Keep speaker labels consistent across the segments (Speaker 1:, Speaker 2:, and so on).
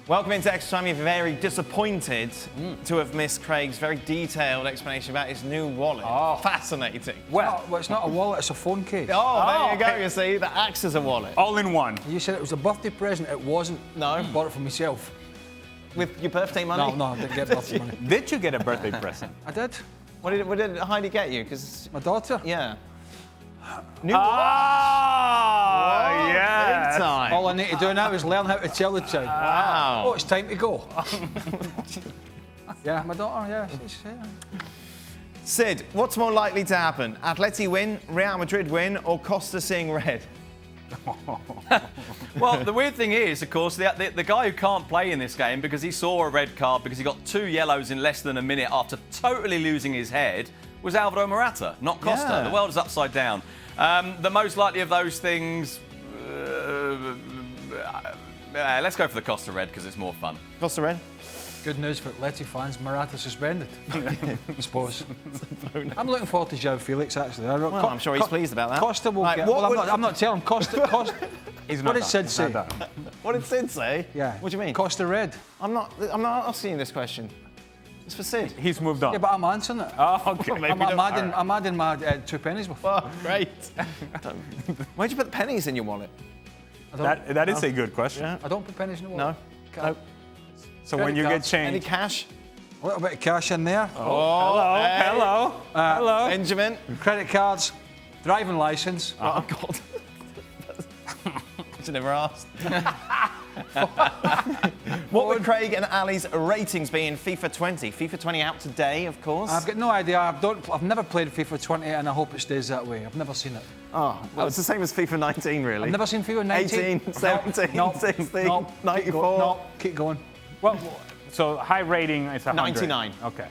Speaker 1: Welcome into Extra Time. You're very disappointed to have missed Craig's very detailed explanation about his new wallet.
Speaker 2: Oh.
Speaker 1: Fascinating.
Speaker 2: Well, it's not a wallet, it's a phone case.
Speaker 1: Oh, there you go, you see. That acts as a wallet.
Speaker 3: All in one.
Speaker 2: You said it was a birthday present. It wasn't.
Speaker 1: No.
Speaker 2: I bought it for myself.
Speaker 1: With your birthday money?
Speaker 2: No, I didn't get birthday money.
Speaker 3: Did you get a birthday present?
Speaker 2: I did.
Speaker 1: What did Heidi get you? Because
Speaker 2: My daughter.
Speaker 1: yeah. New
Speaker 3: Ah, yeah.
Speaker 1: Big time.
Speaker 2: All I need to do now is learn how to tell the child.
Speaker 1: Wow.
Speaker 2: Oh, it's time to go. Yeah, my daughter, yeah.
Speaker 1: Sid, what's more likely to happen? Atleti win, Real Madrid win, or Costa seeing red?
Speaker 4: Well, the weird thing is, of course, the guy who can't play in this game because he saw a red card because he got 2 yellows in less than a minute after totally losing his head was Alvaro Morata, not Costa.
Speaker 1: Yeah.
Speaker 4: The world is upside down. The most likely of those things... let's go for the Costa red because it's more fun.
Speaker 1: Costa red?
Speaker 2: Good news for Atleti fans, Morata suspended. I suppose. I'm looking forward to João Felix, actually.
Speaker 1: Well, I'm sure he's pleased about that.
Speaker 2: Costa will
Speaker 1: Right,
Speaker 2: get...
Speaker 1: what
Speaker 2: Well,
Speaker 1: would-
Speaker 2: I'm not telling him. Costa...
Speaker 3: He's
Speaker 2: What
Speaker 3: not
Speaker 2: did
Speaker 3: done.
Speaker 2: Sid
Speaker 3: He's
Speaker 2: say?
Speaker 3: not done.
Speaker 1: What did Sid say?
Speaker 2: Yeah.
Speaker 1: What do you mean?
Speaker 2: Costa red.
Speaker 1: I'm not asking you this question. It's for Sid.
Speaker 3: He's moved on.
Speaker 2: Yeah, but I'm answering it.
Speaker 3: Oh, okay.
Speaker 1: Maybe
Speaker 2: I'm adding my 2 pennies before.
Speaker 1: Oh, great. Where'd you put the pennies in your wallet?
Speaker 3: That is a good question.
Speaker 1: Yeah.
Speaker 2: I don't put pennies in the
Speaker 1: No.
Speaker 2: wallet.
Speaker 1: No.
Speaker 3: So when
Speaker 2: Credit
Speaker 3: you get
Speaker 2: cards.
Speaker 1: Any
Speaker 3: changed...
Speaker 1: cash?
Speaker 2: A little bit of cash in there.
Speaker 1: Oh, hey.
Speaker 3: Hello. Hello.
Speaker 1: Benjamin.
Speaker 2: Credit cards. Driving license.
Speaker 1: Oh, God. Should never asked. What would Craig and Ali's ratings be in FIFA 20? FIFA 20 out today, of course.
Speaker 2: I've got no idea. I've never played FIFA 20 and I hope it stays that way. I've never seen it.
Speaker 1: Oh, well, it's the same as FIFA 19, really.
Speaker 2: I've never seen FIFA 19.
Speaker 1: 18, 17,
Speaker 2: No,
Speaker 1: 16,
Speaker 2: no,
Speaker 1: 94.
Speaker 2: No, keep going.
Speaker 3: Well, so high rating is 100.
Speaker 1: 99.
Speaker 3: Okay.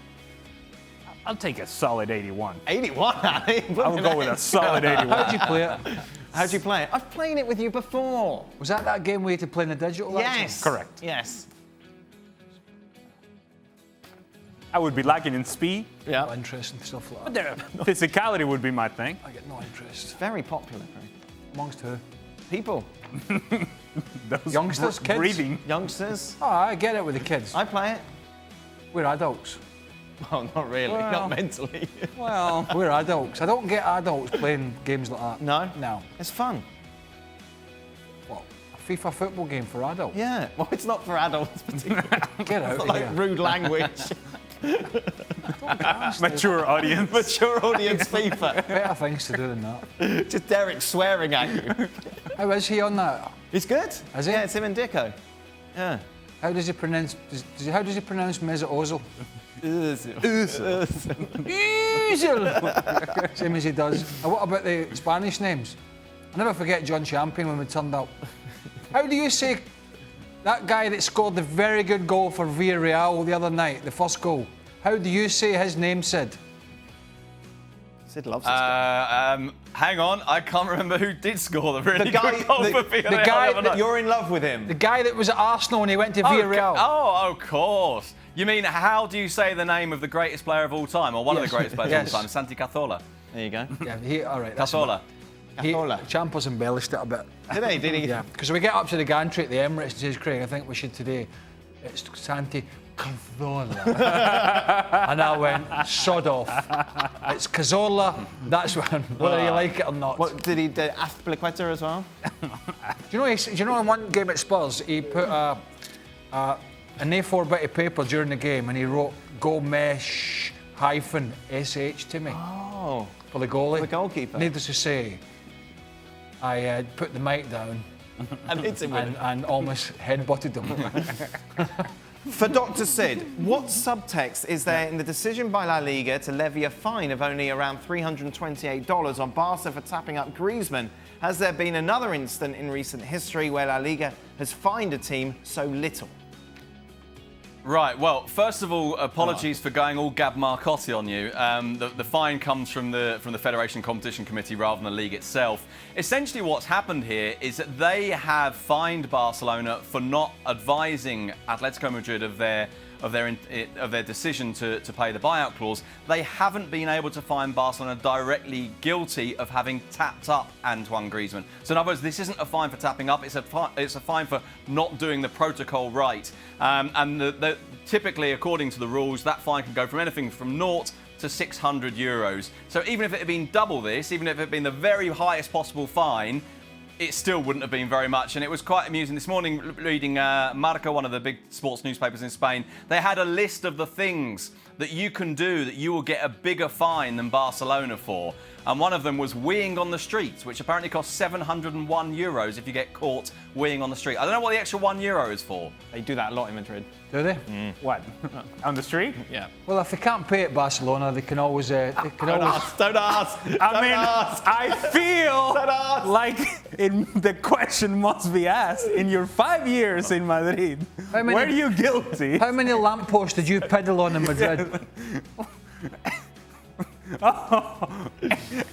Speaker 3: I'll take a solid 81.
Speaker 1: 81, Ali.
Speaker 3: I will go with a solid 81.
Speaker 2: How did you play it?
Speaker 1: How'd you play it? I've played it with you before.
Speaker 2: Was that game where you had to play in the digital?
Speaker 1: Yes.
Speaker 3: Correct.
Speaker 1: Yes.
Speaker 3: I would be lacking in speed.
Speaker 1: Yeah.
Speaker 2: No interest and stuff like
Speaker 3: But
Speaker 2: that.
Speaker 3: physicality would be my thing.
Speaker 2: I get no interest.
Speaker 1: Very popular, Craig.
Speaker 2: Amongst who?
Speaker 1: People.
Speaker 3: Those
Speaker 2: Youngsters, kids?
Speaker 3: breathing.
Speaker 1: Youngsters.
Speaker 2: Oh, I get it with the kids.
Speaker 1: I play it.
Speaker 2: We're adults.
Speaker 1: Well, not really.
Speaker 2: Well.
Speaker 1: Not mentally.
Speaker 2: Well, we're adults. I don't get adults playing games like that.
Speaker 1: No?
Speaker 2: No.
Speaker 1: It's fun.
Speaker 2: What? A FIFA football game for adults?
Speaker 1: Yeah. Well, it's not for adults, particularly.
Speaker 2: Get out of
Speaker 1: Like
Speaker 2: here.
Speaker 1: rude language.
Speaker 3: Mature audience.
Speaker 1: Mature audience FIFA.
Speaker 2: Better things to do than that.
Speaker 1: Just Derek swearing at you.
Speaker 2: How is he on that?
Speaker 1: He's good.
Speaker 2: Is he?
Speaker 1: Yeah, it's him and Dicko. Yeah.
Speaker 2: How does he pronounce? How does he pronounce Mesut Ozil? Ozil. Same as he does. And what about the Spanish names? I never forget John Champion when we turned up. How do you say that guy that scored the very good goal for Villarreal the other night, the first goal? How do you say his name, Sid?
Speaker 1: Sid loves this guy.
Speaker 4: Hang on, I can't remember who did score the really
Speaker 1: The guy-
Speaker 4: good goal for Villarreal.
Speaker 2: the guy
Speaker 4: the other night.
Speaker 1: You're in love with him.
Speaker 2: The guy that was at Arsenal when he went to Villarreal.
Speaker 4: Oh, of course. You mean, how do you say the name of the greatest player of all time, or one of
Speaker 2: Yes.
Speaker 4: the greatest players
Speaker 2: Yes.
Speaker 4: of all time? Santi Cazorla.
Speaker 1: There you go.
Speaker 2: Yeah, all right. That's
Speaker 4: Cazorla.
Speaker 2: Champos embellished it a bit.
Speaker 1: Did he? Did he?
Speaker 2: Yeah, because we get up to the gantry at the Emirates and says, Craig, I think we should today. It's Santi Cazorla. And I went, sod off. It's Cazorla. That's one, whether you like it or not.
Speaker 1: What did he do? Azpilicueta as well?
Speaker 2: Do you know in one game at Spurs, he put an A4 bit of paper during the game and he wrote Gomesh -SH to me
Speaker 1: Oh.
Speaker 2: for the goalie.
Speaker 1: For the goalkeeper.
Speaker 2: Needless to say, I put the mic down
Speaker 1: And hit him with it.
Speaker 2: and almost headbutted him.
Speaker 1: For Dr. Sid, what subtext is there in the decision by La Liga to levy a fine of only around $328 on Barca for tapping up Griezmann? Has there been another incident in recent history where La Liga has fined a team so little?
Speaker 4: Right, well, first of all, apologies for going all Gab Marcotti on you. The fine comes from the Federation Competition Committee rather than the league itself. Essentially what's happened here is that they have fined Barcelona for not advising Atletico Madrid of their of their decision to pay the buyout clause, they haven't been able to find Barcelona directly guilty of having tapped up Antoine Griezmann. So in other words, this isn't a fine for tapping up, it's a fine for not doing the protocol right. And typically, according to the rules, that fine can go from anything from 0 to 600 euros. So even if it had been double this, even if it had been the very highest possible fine, it still wouldn't have been very much. And it was quite amusing. This morning, reading Marca, one of the big sports newspapers in Spain, they had a list of the things that you can do that you will get a bigger fine than Barcelona for. And one of them was weeing on the streets, which apparently costs 701 euros if you get caught weeing on the street. I don't know what the extra €1 is for.
Speaker 1: They do that a lot in Madrid.
Speaker 2: Do they?
Speaker 3: What? On the street?
Speaker 1: Yeah.
Speaker 2: Well, if they can't pay at Barcelona, they can always.
Speaker 1: Don't ask.
Speaker 3: I feel like the question must be asked. In your 5 years in Madrid, were you guilty?
Speaker 2: How many lampposts did you pedal on in Madrid?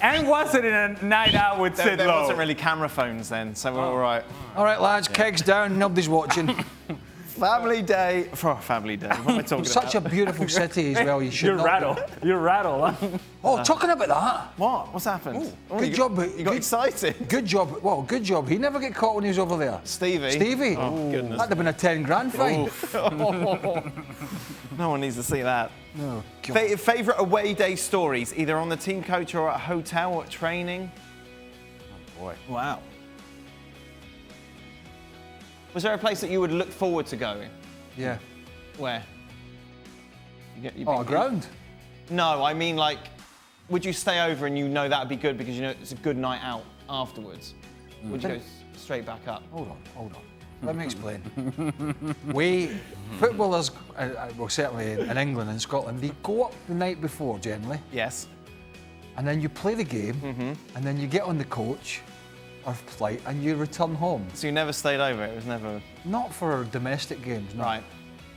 Speaker 3: And was it in a night out with Sid
Speaker 1: There
Speaker 3: Lowe?
Speaker 1: wasn't really camera phones then, so we're all right.
Speaker 2: All right, lads, kegs down, nobody's watching.
Speaker 1: Family day. For family day. What am I talking
Speaker 2: Such
Speaker 1: about?
Speaker 2: a beautiful city as well. You should.
Speaker 3: You're rattled.
Speaker 2: Oh, talking about that.
Speaker 1: What? What's happened?
Speaker 2: Good job.
Speaker 1: You got excited.
Speaker 2: Good job. Well, good job. He never get caught when he was over there.
Speaker 1: Stevie.
Speaker 2: Oh,
Speaker 1: goodness.
Speaker 2: That'd have been a 10 grand fine.
Speaker 1: No one needs to see that.
Speaker 2: No.
Speaker 1: Favourite away day stories, either on the team coach or at a hotel or at training?
Speaker 2: Oh, boy.
Speaker 1: Wow. Was there a place that you would look forward to going?
Speaker 2: Yeah.
Speaker 1: Where?
Speaker 2: Oh, ground.
Speaker 1: No, I mean like, would you stay over and you know that would be good because you know it's a good night out afterwards? Would you go straight back up?
Speaker 2: Hold on. Let me explain. We, footballers, well certainly in England and Scotland, they go up the night before generally,
Speaker 1: Yes.
Speaker 2: and then you play the game, and then you get on the coach or flight and you return home.
Speaker 1: So you never stayed over? It was never...
Speaker 2: Not for domestic games, no.
Speaker 1: Right.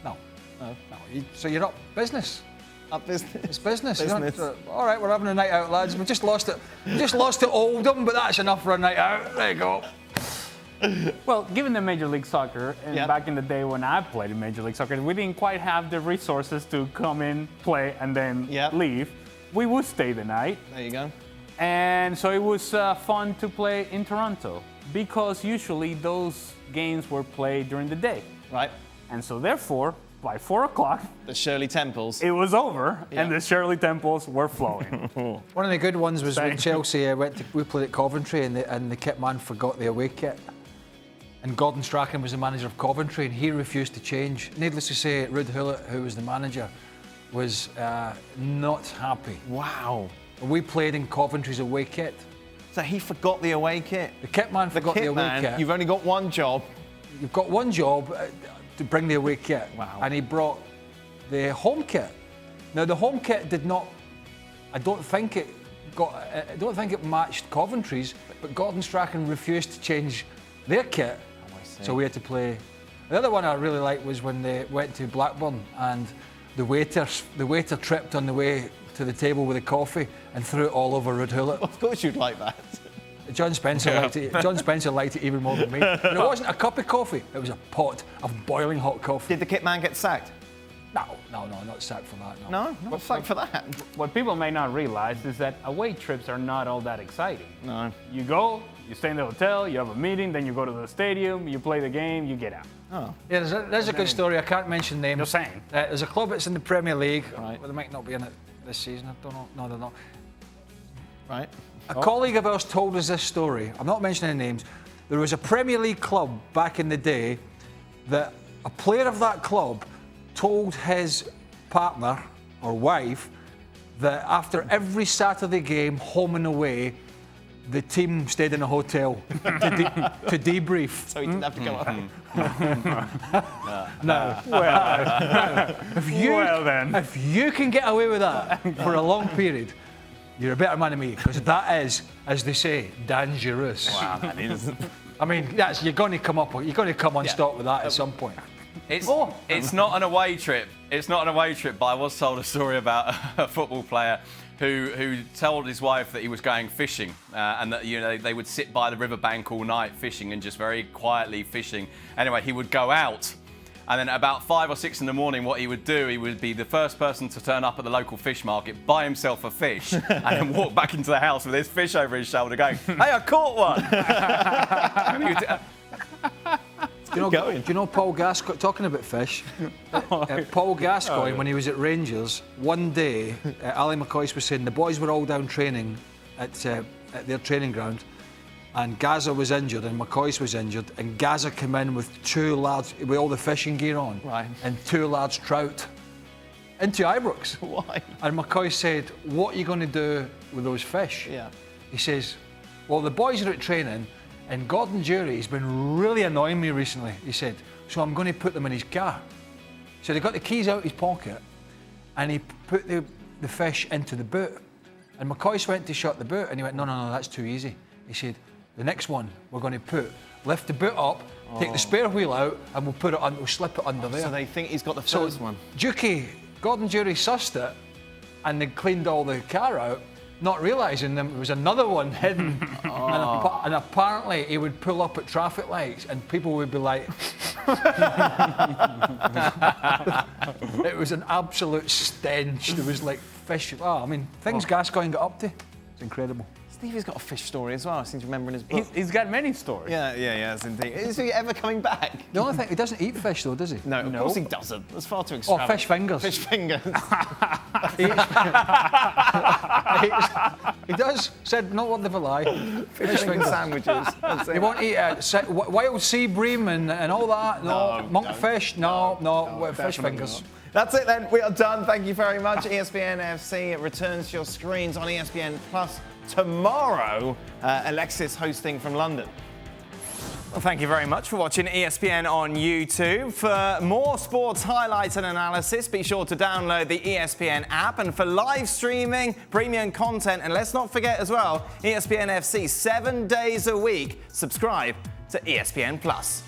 Speaker 2: No.
Speaker 1: Oh.
Speaker 2: No. So you're up business.
Speaker 1: Up business.
Speaker 2: It's business. You
Speaker 1: Business.
Speaker 2: don't, all right, we're having a night out, lads. We just lost it. We just lost to Oldham, but that's enough for a night out. There you go.
Speaker 3: Well, given the Major League Soccer, and
Speaker 1: Yep.
Speaker 3: back in the day when I played in Major League Soccer, we didn't quite have the resources to come in, play, and then
Speaker 1: Yep.
Speaker 3: leave. We would stay the night.
Speaker 1: There you go.
Speaker 3: And so it was fun to play in Toronto because usually those games were played during the day.
Speaker 1: Right.
Speaker 3: And so therefore, by 4 o'clock,
Speaker 1: The Shirley Temples.
Speaker 3: it was over
Speaker 1: Yeah.
Speaker 3: and the Shirley Temples were flowing.
Speaker 2: One of the good ones was when
Speaker 3: Thank
Speaker 2: Chelsea we played at Coventry and the kit man forgot the away kit. And Gordon Strachan was the manager of Coventry and he refused to change. Needless to say, Ruud Gullit, who was the manager, was not happy.
Speaker 1: Wow.
Speaker 2: We played in Coventry's away kit.
Speaker 1: So he forgot the away kit.
Speaker 2: The kit man forgot the away kit.
Speaker 1: You've only got one job.
Speaker 2: You've got one job to bring the away kit.
Speaker 1: Wow.
Speaker 2: And he brought the home kit. Now the home kit did not. I don't think it matched Coventry's, but Gordon Strachan refused to change their kit, so we had to play. The other one I really liked was when they went to Blackburn and the waiter tripped on the way to the table with the coffee and threw it all over Ruud Gullit.
Speaker 1: Of course you'd like that.
Speaker 2: John Spencer liked it. John Spencer liked it even more than me. And it wasn't a cup of coffee; it was a pot of boiling hot coffee.
Speaker 1: Did the kit man get sacked?
Speaker 2: No, not sacked for that.
Speaker 1: No? Not sacked for that?
Speaker 3: What people may not realize is that away trips are not all that exciting.
Speaker 1: No.
Speaker 3: You go, you stay in the hotel, you have a meeting, then you go to the stadium, you play the game, you get out.
Speaker 1: Oh.
Speaker 2: Yeah, there's a good story. I can't mention names.
Speaker 3: Just saying.
Speaker 2: There's a club that's in the Premier League.
Speaker 1: Right.
Speaker 2: Well, they might not be in it this season. I don't know. No, they're not.
Speaker 1: Right.
Speaker 2: A colleague of ours told us this story. I'm not mentioning names. There was a Premier League club back in the day that a player of that club told his partner or wife that after every Saturday game, home and away, the team stayed in a hotel to debrief.
Speaker 1: So he didn't have to go up.
Speaker 2: No.
Speaker 3: Well then.
Speaker 2: If you can get away with that for a long period, you're a better man than me, because that is, as they say, dangerous.
Speaker 1: Wow, that is.
Speaker 2: I mean, you're going to come unstuck with that at some point.
Speaker 4: It's not an away trip. It's not an away trip, but I was told a story about a football player who told his wife that he was going fishing and that they would sit by the riverbank all night fishing and just very quietly fishing. Anyway, he would go out And then about 5 or 6 in the morning, what he would do, he would be the first person to turn up at the local fish market, buy himself a fish, and then walk back into the house with his fish over his shoulder going, hey, I caught one!
Speaker 2: Do you know Paul Gascoigne, talking about fish, Paul Gascoigne, when he was at Rangers, one day, Ali McCoist was saying the boys were all down training at their training ground, and Gaza was injured and McCoist was injured, and Gaza came in with 2 large, with all the fishing gear on, and 2 large trout into Ibrox.
Speaker 1: Why?
Speaker 2: And McCoist said, what are you going to do with those fish?
Speaker 1: Yeah.
Speaker 2: He says, well, the boys are at training, and Gordon Jury has been really annoying me recently. He said, so I'm going to put them in his car. So he got the keys out of his pocket, and he put the fish into the boot. And McCoist went to shut the boot, and he went, no, that's too easy. He said, the next one we're going to lift the boot up, take the spare wheel out, and we'll slip it under there.
Speaker 1: So they think he's got the first one.
Speaker 2: Gordon Jury sussed it, and they cleaned all the car out, not realising there was another one hidden. And apparently he would pull up at traffic lights, and people would be like, it was an absolute stench. There was like fish. Things Gascoigne got up to. It's incredible.
Speaker 1: Stevie's got a fish story as well, I seem to remember in his book.
Speaker 3: He's got many stories.
Speaker 1: Yeah, indeed. Is he ever coming back?
Speaker 2: The only thing, he doesn't eat fish though, does he?
Speaker 1: No, of course he doesn't. That's far too extravagant.
Speaker 2: Fish fingers.
Speaker 1: Fish fingers.
Speaker 2: He does, said not worth of a lie.
Speaker 1: Fish finger sandwiches.
Speaker 2: He won't eat wild sea bream and all that. No, monkfish. No, fish fingers.
Speaker 1: That's it then. We are done. Thank you very much. ESPNFC returns to your screens on ESPN Plus tomorrow. Alexis hosting from London. Well, thank you very much for watching ESPN on YouTube. For more sports highlights and analysis, be sure to download the ESPN app. And for live streaming, premium content, and let's not forget as well, ESPNFC 7 days a week. Subscribe to ESPN Plus.